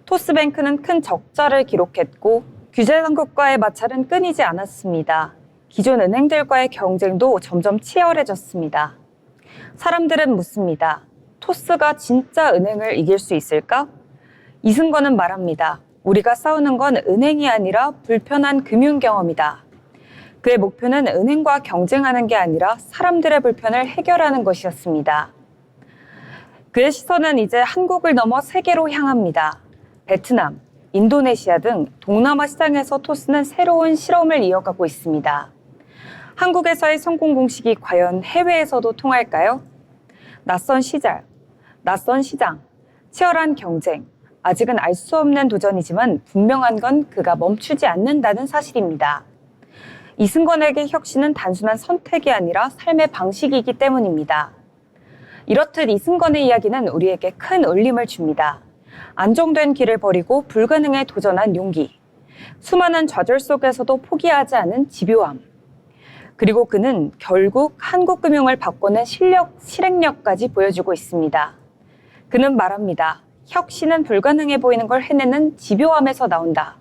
토스뱅크는 큰 적자를 기록했고 규제 당국과의 마찰은 끊이지 않았습니다. 기존 은행들과의 경쟁도 점점 치열해졌습니다. 사람들은 묻습니다. 토스가 진짜 은행을 이길 수 있을까? 이승건은 말합니다. 우리가 싸우는 건 은행이 아니라 불편한 금융 경험이다. 그의 목표는 은행과 경쟁하는 게 아니라 사람들의 불편을 해결하는 것이었습니다. 그의 시선은 이제 한국을 넘어 세계로 향합니다. 베트남, 인도네시아 등 동남아 시장에서 토스는 새로운 실험을 이어가고 있습니다. 한국에서의 성공 공식이 과연 해외에서도 통할까요? 낯선 시장, 치열한 경쟁, 아직은 알 수 없는 도전이지만 분명한 건 그가 멈추지 않는다는 사실입니다. 이승건에게 혁신은 단순한 선택이 아니라 삶의 방식이기 때문입니다. 이렇듯 이승건의 이야기는 우리에게 큰 울림을 줍니다. 안정된 길을 버리고 불가능에 도전한 용기, 수많은 좌절 속에서도 포기하지 않은 집요함, 그리고 그는 결국 한국금융을 바꾸는 실행력까지 보여주고 있습니다. 그는 말합니다. 혁신은 불가능해 보이는 걸 해내는 집요함에서 나온다.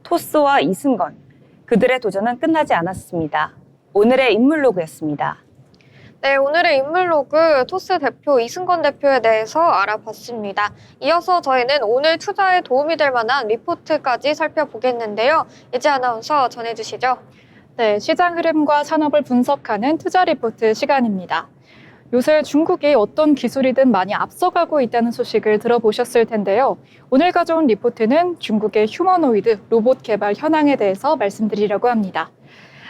토스와 이승건, 그들의 도전은 끝나지 않았습니다. 오늘의 인물로그였습니다. 네, 오늘의 인물로그 토스 대표 이승건 대표에 대해서 알아봤습니다. 이어서 저희는 오늘 투자에 도움이 될 만한 리포트까지 살펴보겠는데요. 예지 아나운서 전해주시죠. 네, 시장 흐름과 산업을 분석하는 투자 리포트 시간입니다. 요새 중국이 어떤 기술이든 많이 앞서가고 있다는 소식을 들어보셨을 텐데요. 오늘 가져온 리포트는 중국의 휴머노이드 로봇 개발 현황에 대해서 말씀드리려고 합니다.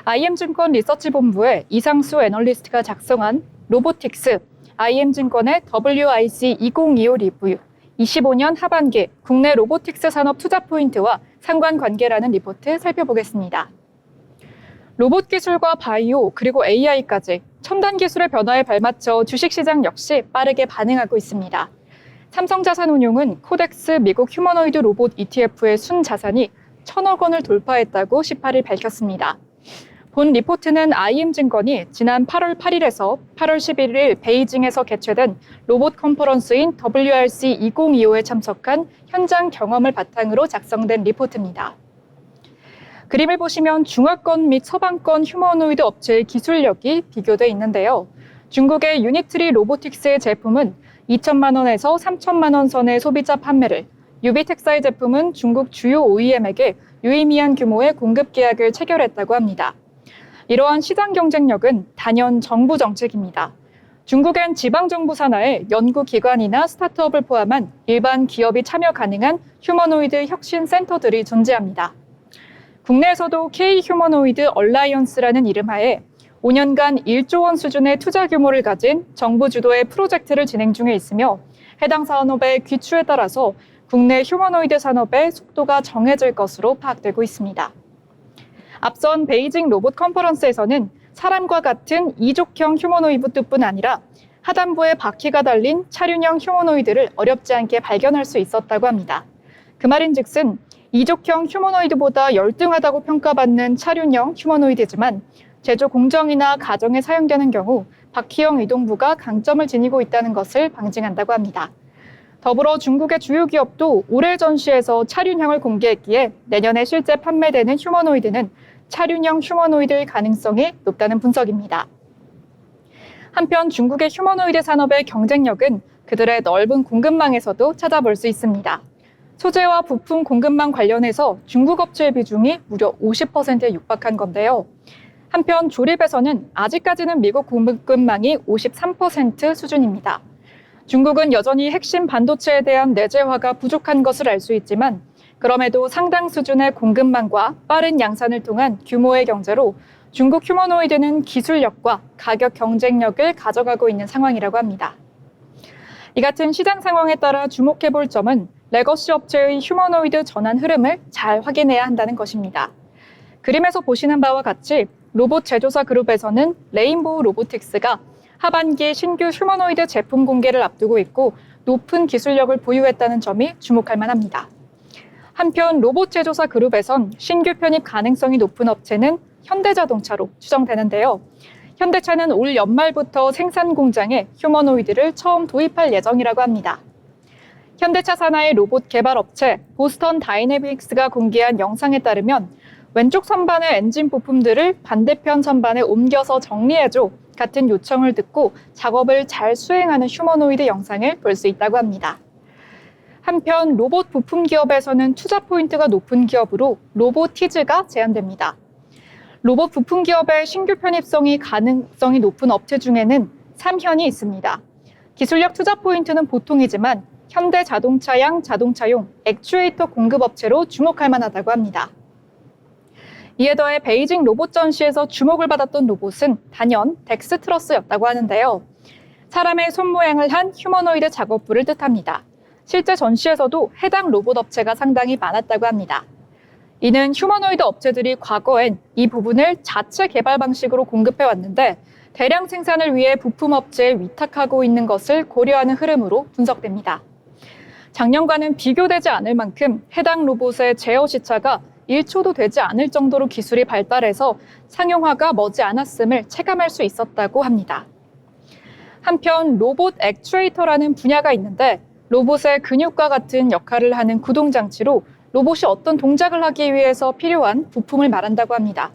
IM증권 리서치본부의 이상수 애널리스트가 작성한 로보틱스 IM증권의 WIC 2025 리뷰 25년 하반기 국내 로보틱스 산업 투자 포인트와 상관관계라는 리포트 살펴보겠습니다. 로봇 기술과 바이오 그리고 AI까지 첨단 기술의 변화에 발맞춰 주식시장 역시 빠르게 반응하고 있습니다. 삼성자산운용은 코덱스 미국 휴머노이드 로봇 ETF의 순자산이 1,000억 원을 돌파했다고 18일 밝혔습니다. 본 리포트는 IM증권이 지난 8월 8일에서 8월 11일 베이징에서 개최된 로봇 컨퍼런스인 WRC 2025에 참석한 현장 경험을 바탕으로 작성된 리포트입니다. 그림을 보시면 중화권 및 서방권 휴머노이드 업체의 기술력이 비교돼 있는데요. 중국의 유니트리 로보틱스의 제품은 2천만 원에서 3천만 원 선의 소비자 판매를, 유비텍사의 제품은 중국 주요 OEM에게 유의미한 규모의 공급 계약을 체결했다고 합니다. 이러한 시장 경쟁력은 단연 정부 정책입니다. 중국엔 지방정부 산하에 연구기관이나 스타트업을 포함한 일반 기업이 참여 가능한 휴머노이드 혁신 센터들이 존재합니다. 국내에서도 K-휴머노이드 얼라이언스라는 이름하에 5년간 1조 원 수준의 투자 규모를 가진 정부 주도의 프로젝트를 진행 중에 있으며 해당 산업의 귀추에 따라서 국내 휴머노이드 산업의 속도가 정해질 것으로 파악되고 있습니다. 앞선 베이징 로봇 컨퍼런스에서는 사람과 같은 이족형 휴머노이드뿐 아니라 하단부에 바퀴가 달린 차륜형 휴머노이드를 어렵지 않게 발견할 수 있었다고 합니다. 그 말인즉슨 이족형 휴머노이드보다 열등하다고 평가받는 차륜형 휴머노이드지만 제조 공정이나 가정에 사용되는 경우 바퀴형 이동부가 강점을 지니고 있다는 것을 방증한다고 합니다. 더불어 중국의 주요 기업도 올해 전시에서 차륜형을 공개했기에 내년에 실제 판매되는 휴머노이드는 차륜형 휴머노이드일 가능성이 높다는 분석입니다. 한편 중국의 휴머노이드 산업의 경쟁력은 그들의 넓은 공급망에서도 찾아볼 수 있습니다. 소재와 부품 공급망 관련해서 중국 업체의 비중이 무려 50%에 육박한 건데요. 한편 조립에서는 아직까지는 미국 공급망이 53% 수준입니다. 중국은 여전히 핵심 반도체에 대한 내재화가 부족한 것을 알 수 있지만 그럼에도 상당 수준의 공급망과 빠른 양산을 통한 규모의 경제로 중국 휴머노이드는 기술력과 가격 경쟁력을 가져가고 있는 상황이라고 합니다. 이 같은 시장 상황에 따라 주목해 볼 점은 레거시 업체의 휴머노이드 전환 흐름을 잘 확인해야 한다는 것입니다. 그림에서 보시는 바와 같이 로봇 제조사 그룹에서는 레인보우 로보틱스가 하반기 신규 휴머노이드 제품 공개를 앞두고 있고 높은 기술력을 보유했다는 점이 주목할 만합니다. 한편 로봇 제조사 그룹에선 신규 편입 가능성이 높은 업체는 현대자동차로 추정되는데요. 현대차는 올 연말부터 생산 공장에 휴머노이드를 처음 도입할 예정이라고 합니다. 현대차 산하의 로봇 개발 업체 보스턴 다이내믹스가 공개한 영상에 따르면 왼쪽 선반의 엔진 부품들을 반대편 선반에 옮겨서 정리해줘 같은 요청을 듣고 작업을 잘 수행하는 휴머노이드 영상을 볼 수 있다고 합니다. 한편 로봇 부품 기업에서는 투자 포인트가 높은 기업으로 로보티즈가 제안됩니다. 로봇 부품 기업의 신규 편입성이 가능성이 높은 업체 중에는 삼현이 있습니다. 기술력 투자 포인트는 보통이지만 현대자동차양 자동차용 액추에이터 공급업체로 주목할 만하다고 합니다. 이에 더해 베이징 로봇 전시에서 주목을 받았던 로봇은 단연 덱스트러스였다고 하는데요. 사람의 손 모양을 한 휴머노이드 작업부를 뜻합니다. 실제 전시에서도 해당 로봇 업체가 상당히 많았다고 합니다. 이는 휴머노이드 업체들이 과거엔 이 부분을 자체 개발 방식으로 공급해 왔는데 대량 생산을 위해 부품 업체에 위탁하고 있는 것을 고려하는 흐름으로 분석됩니다. 작년과는 비교되지 않을 만큼 해당 로봇의 제어 시차가 1초도 되지 않을 정도로 기술이 발달해서 상용화가 머지 않았음을 체감할 수 있었다고 합니다. 한편 로봇 액추에이터라는 분야가 있는데 로봇의 근육과 같은 역할을 하는 구동장치로 로봇이 어떤 동작을 하기 위해서 필요한 부품을 말한다고 합니다.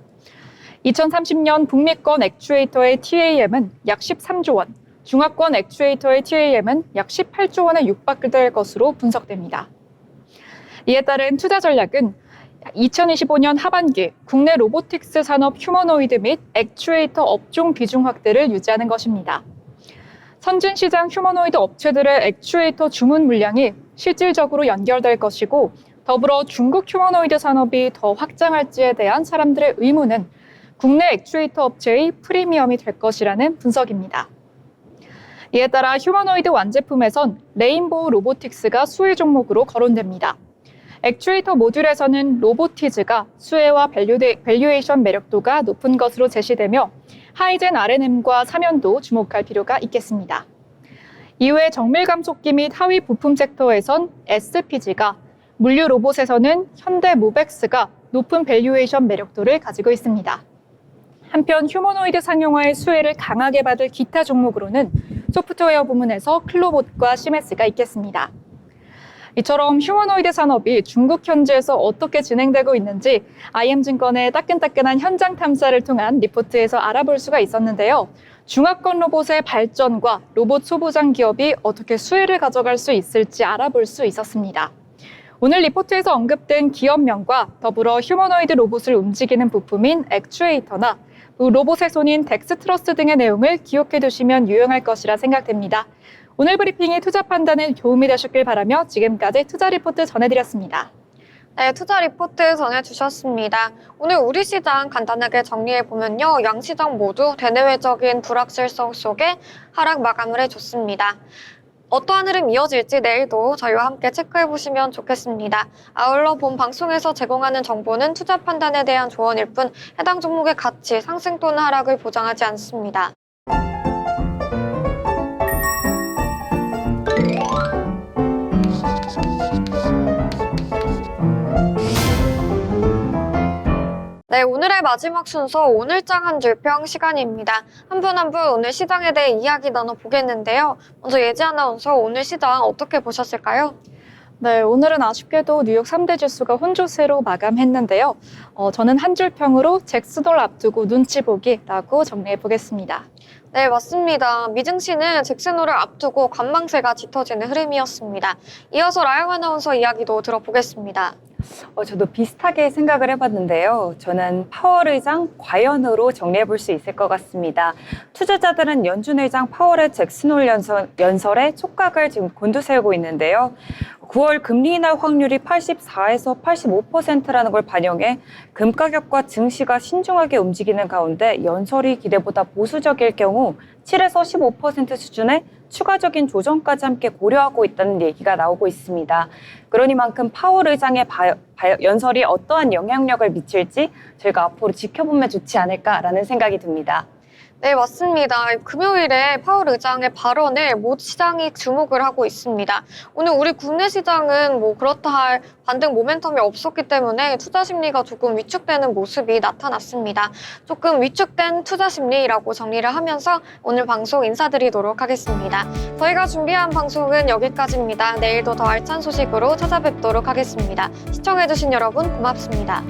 2030년 북미권 액추에이터의 TAM은 약 13조 원, 중화권 액추에이터의 TAM은 약 18조 원에 육박될 것으로 분석됩니다. 이에 따른 투자 전략은 2025년 하반기 국내 로보틱스 산업 휴머노이드 및 액추에이터 업종 비중 확대를 유지하는 것입니다. 선진 시장 휴머노이드 업체들의 액추에이터 주문 물량이 실질적으로 연결될 것이고 더불어 중국 휴머노이드 산업이 더 확장할지에 대한 사람들의 의문은 국내 액추에이터 업체의 프리미엄이 될 것이라는 분석입니다. 이에 따라 휴머노이드 완제품에선 레인보우 로보틱스가 수혜 종목으로 거론됩니다. 액추에이터 모듈에서는 로보티즈가 수혜와 밸류에이션 매력도가 높은 것으로 제시되며 하이젠 R&M과 사면도 주목할 필요가 있겠습니다. 이외 정밀 감속기 및 하위 부품 섹터에선 SPG가, 물류 로봇에서는 현대 모백스가 높은 밸류에이션 매력도를 가지고 있습니다. 한편 휴머노이드 상용화의 수혜를 강하게 받을 기타 종목으로는 소프트웨어 부문에서 클로봇과 시메스가 있겠습니다. 이처럼 휴머노이드 산업이 중국 현지에서 어떻게 진행되고 있는지 IM증권의 따끈따끈한 현장 탐사를 통한 리포트에서 알아볼 수가 있었는데요. 중화권 로봇의 발전과 로봇 소부장 기업이 어떻게 수혜를 가져갈 수 있을지 알아볼 수 있었습니다. 오늘 리포트에서 언급된 기업명과 더불어 휴머노이드 로봇을 움직이는 부품인 액추에이터나 로봇의 손인 덱스트러스 등의 내용을 기억해 두시면 유용할 것이라 생각됩니다. 오늘 브리핑이 투자 판단에 도움이 되셨길 바라며 지금까지 투자 리포트 전해드렸습니다. 네, 투자 리포트 전해주셨습니다. 오늘 우리 시장 간단하게 정리해보면요. 양시장 모두 대내외적인 불확실성 속에 하락 마감을 해줬습니다. 어떠한 흐름 이어질지 내일도 저희와 함께 체크해보시면 좋겠습니다. 아울러 본 방송에서 제공하는 정보는 투자 판단에 대한 조언일 뿐 해당 종목의 가치, 상승 또는 하락을 보장하지 않습니다. 네, 오늘의 마지막 순서 오늘장 한 줄 평 시간입니다. 한 분 한 분 오늘 시장에 대해 이야기 나눠보겠는데요. 먼저 예지 아나운서 오늘 시장 어떻게 보셨을까요? 네, 오늘은 아쉽게도 뉴욕 3대 지수가 혼조세로 마감했는데요. 저는 한 줄 평으로 잭슨홀 앞두고 눈치 보기라고 정리해 보겠습니다. 네, 맞습니다. 미증시는 잭슨홀을 앞두고 관망세가 짙어지는 흐름이었습니다. 이어서 라영 아나운서 이야기도 들어보겠습니다. 저도 비슷하게 생각을 해봤는데요. 저는 파월 의장 과연으로 정리해 볼 수 있을 것 같습니다. 투자자들은 연준 의장 파월의 잭슨홀 연설에 촉각을 지금 곤두세우고 있는데요. 9월 금리 인하 확률이 84에서 85%라는 걸 반영해 금 가격과 증시가 신중하게 움직이는 가운데 연설이 기대보다 보수적일 경우 7에서 15% 수준의 추가적인 조정까지 함께 고려하고 있다는 얘기가 나오고 있습니다. 그러니만큼 파월 의장의 연설이 어떠한 영향력을 미칠지 저희가 앞으로 지켜보면 좋지 않을까라는 생각이 듭니다. 네, 맞습니다. 금요일에 파월 의장의 발언에 모든 시장이 주목을 하고 있습니다. 오늘 우리 국내 시장은 그렇다 할 반등 모멘텀이 없었기 때문에 투자 심리가 조금 위축되는 모습이 나타났습니다. 조금 위축된 투자 심리라고 정리를 하면서 오늘 방송 인사드리도록 하겠습니다. 저희가 준비한 방송은 여기까지입니다. 내일도 더 알찬 소식으로 찾아뵙도록 하겠습니다. 시청해주신 여러분 고맙습니다.